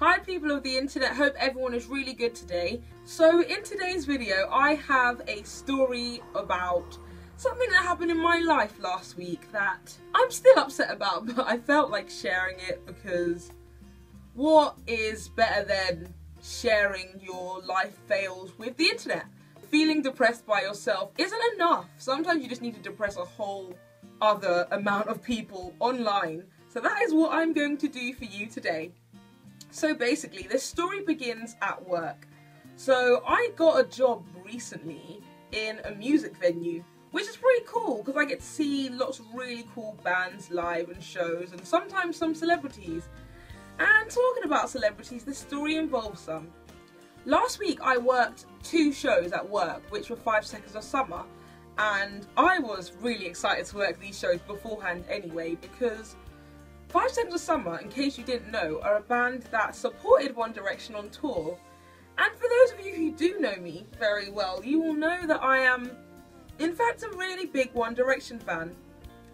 Hi people of the internet, hope everyone is really good today. So in today's video I have a story about something that happened in my life last week that I'm still upset about, but I felt like sharing it because what is better than sharing your life fails with the internet? Feeling depressed by yourself isn't enough. Sometimes you just need to depress a whole other amount of people online. So that is what I'm going to do for you today. So basically, this story begins at work. So I got a job recently in a music venue, which is pretty cool because I get to see lots of really cool bands live and shows and sometimes some celebrities. And talking about celebrities, this story involves some. Last week I worked 2 shows at work, which were 5 Seconds of Summer, and I was really excited to work these shows beforehand anyway because 5 Seconds of Summer, in case you didn't know, are a band that supported One Direction on tour. And for those of you who do know me very well, you will know that I am, in fact, a really big One Direction fan.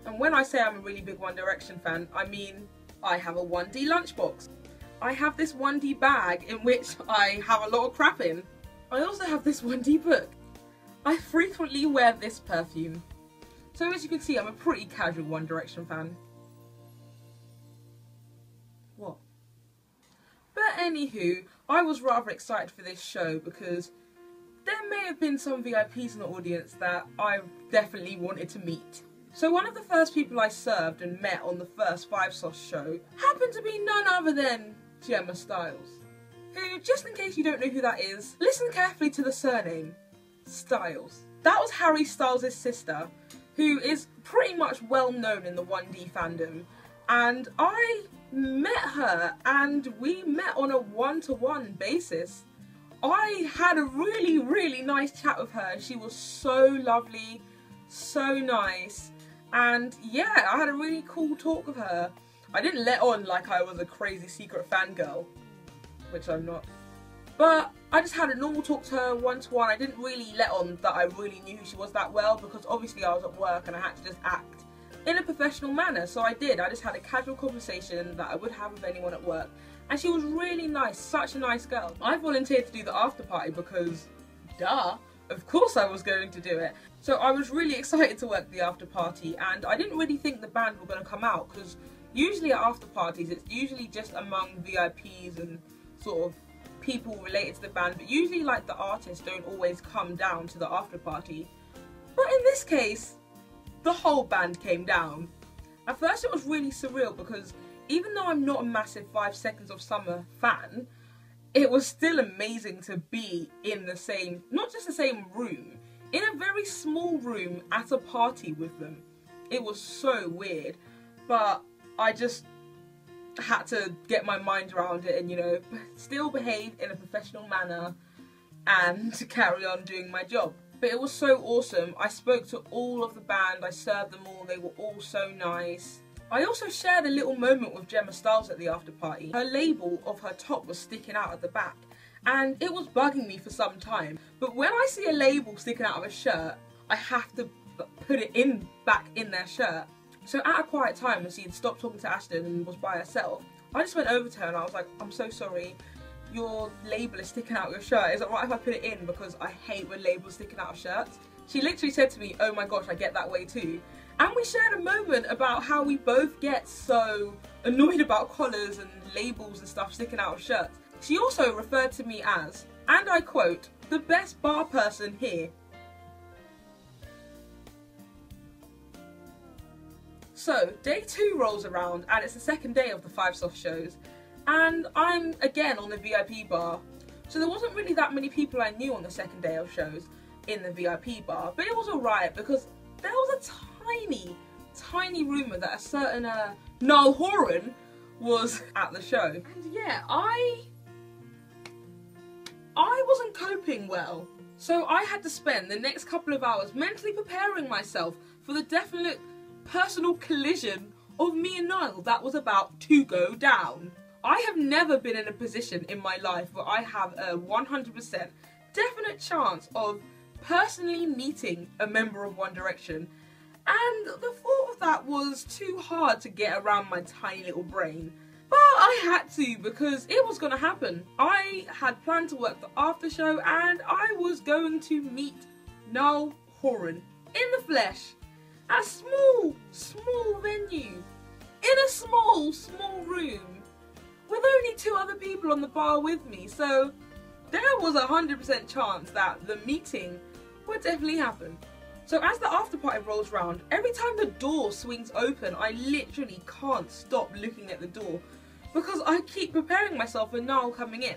And when I say I'm a really big One Direction fan, I mean I have a 1D lunchbox. I have this 1D bag in which I have a lot of crap in. I also have this 1D book. I frequently wear this perfume. So as you can see, I'm a pretty casual One Direction fan. What? But anywho, I was rather excited for this show because there may have been some VIPs in the audience that I definitely wanted to meet. So one of the first people I served and met on the first 5 Sauce show happened to be none other than Gemma Styles, who, just in case you don't know who that is, listen carefully to the surname, Styles. That was Harry Styles' sister, who is pretty much well known in the 1D fandom, and I met her and we met on a one-to-one basis. I had a really nice chat with her. She was so lovely, so nice, and yeah, I had a really cool talk with her. I didn't let on like I was a crazy secret fangirl, which I'm not. But I just had a normal talk to her one-to-one. I didn't really let on that I really knew who she was that well because obviously I was at work and I had to just act in a professional manner. So I did. I just had a casual conversation that I would have with anyone at work. And she was really nice, such a nice girl. I volunteered to do the after party because, duh, of course I was going to do it. So I was really excited to work the after party, and I didn't really think the band were going to come out because usually at after parties it's usually just among VIPs and sort of people related to the band, but usually like the artists don't always come down to the after party. But in this case, the whole band came down. At first it was really surreal because even though I'm not a massive 5 Seconds of Summer fan, it was still amazing to be in the same, not just the same room, in a very small room at a party with them. It was so weird, but I just had to get my mind around it and, you know, still behave in a professional manner and carry on doing my job. But it was so awesome. I spoke to all of the band, I served them all, they were all so nice. I also shared a little moment with Gemma Styles at the after party. Her label of her top was sticking out at the back and it was bugging me for some time. But when I see a label sticking out of a shirt, I have to put it back in their shirt. So at a quiet time, when she had stopped talking to Ashton and was by herself, I just went over to her and I was like, I'm so sorry, your label is sticking out of your shirt. Is it right if I put it in because I hate when labels sticking out of shirts? She literally said to me, oh my gosh, I get that way too. And we shared a moment about how we both get so annoyed about collars and labels and stuff sticking out of shirts. She also referred to me as, and I quote, the best bar person here. So, day 2 rolls around and it's the second day of the 5 Sauce shows and I'm again on the VIP bar. So there wasn't really that many people I knew on the second day of shows in the VIP bar, but it was alright because there was a tiny rumour that a certain Niall Horan was at the show. And yeah, I wasn't coping well. So I had to spend the next couple of hours mentally preparing myself for the definite personal collision of me and Niall that was about to go down. I have never been in a position in my life where I have a 100% definite chance of personally meeting a member of One Direction, and the thought of that was too hard to get around my tiny little brain. But I had to because it was going to happen. I had planned to work the after show and I was going to meet Niall Horan in the flesh at a small venue in a small room with only 2 other people on the bar with me. So there was a 100% chance that the meeting would definitely happen. So as the after party rolls round, every time the door swings open, I literally can't stop looking at the door because I keep preparing myself for Niall coming in.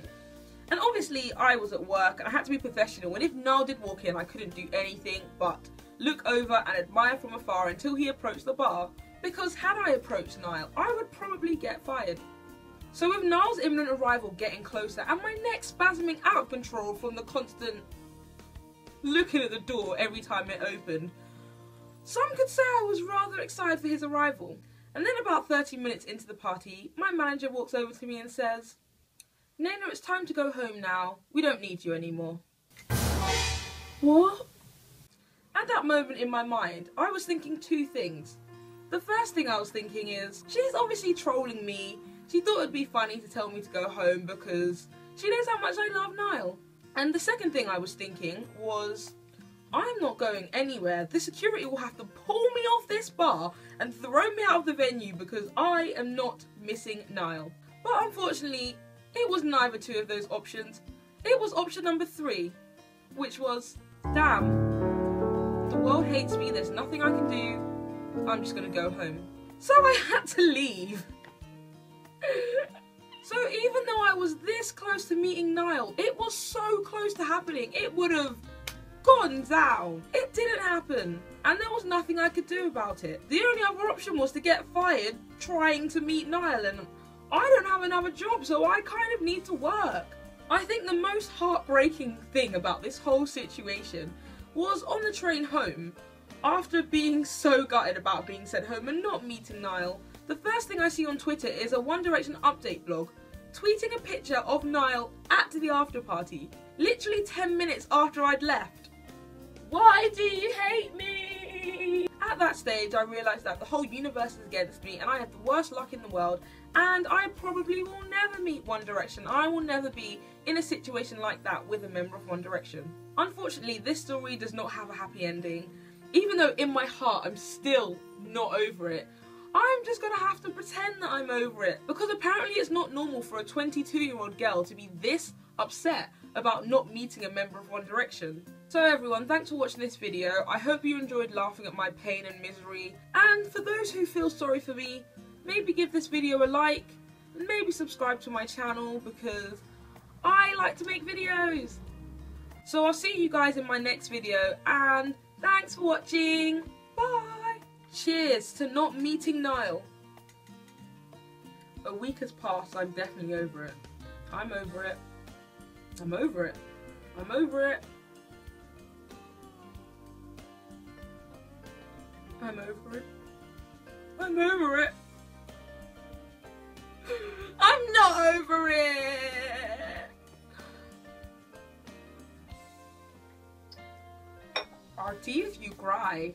And obviously I was at work and I had to be professional, and if Niall did walk in I couldn't do anything but look over and admire from afar until he approached the bar, because had I approached Niall I would probably get fired. So with Niall's imminent arrival getting closer and my neck spasming out of control from the constant looking at the door every time it opened, some could say I was rather excited for his arrival. And then about 30 minutes into the party, my manager walks over to me and says, "Nana, it's time to go home now. We don't need you anymore." What? At that moment in my mind, I was thinking 2 things. The first thing I was thinking is, she's obviously trolling me. She thought it'd be funny to tell me to go home because she knows how much I love Niall. And the second thing I was thinking was, I'm not going anywhere. The security will have to pull me off this bar and throw me out of the venue because I am not missing Niall. But unfortunately, it was neither 2 of those options. It was option number 3, which was, damn, the world hates me, there's nothing I can do, I'm just gonna go home. So I had to leave. So even though I was this close to meeting Niall, it was so close to happening, it would have gone down. It didn't happen, and there was nothing I could do about it. The only other option was to get fired trying to meet Niall, and I don't have another job, so I kind of need to work. I think the most heartbreaking thing about this whole situation was on the train home, after being so gutted about being sent home and not meeting Niall, the first thing I see on Twitter is a One Direction update blog tweeting a picture of Niall at the after party, literally 10 minutes after I'd left. Why do you hate me? At that stage I realised that the whole universe is against me and I have the worst luck in the world, and I probably will never meet One Direction. I will never be in a situation like that with a member of One Direction. Unfortunately, this story does not have a happy ending. Even though in my heart I'm still not over it, I'm just gonna have to pretend that I'm over it, because apparently it's not normal for a 22-year-old girl to be this upset about not meeting a member of One Direction. So everyone, thanks for watching this video. I hope you enjoyed laughing at my pain and misery, and for those who feel sorry for me, maybe give this video a like, and maybe subscribe to my channel because I like to make videos. So I'll see you guys in my next video, and thanks for watching. Bye! Cheers to not meeting Niall. A week has passed, I'm definitely over it. I'm over it. I'm over it. I'm over it. I'm over it. I'm over it. I'm not over it. RT if you cry.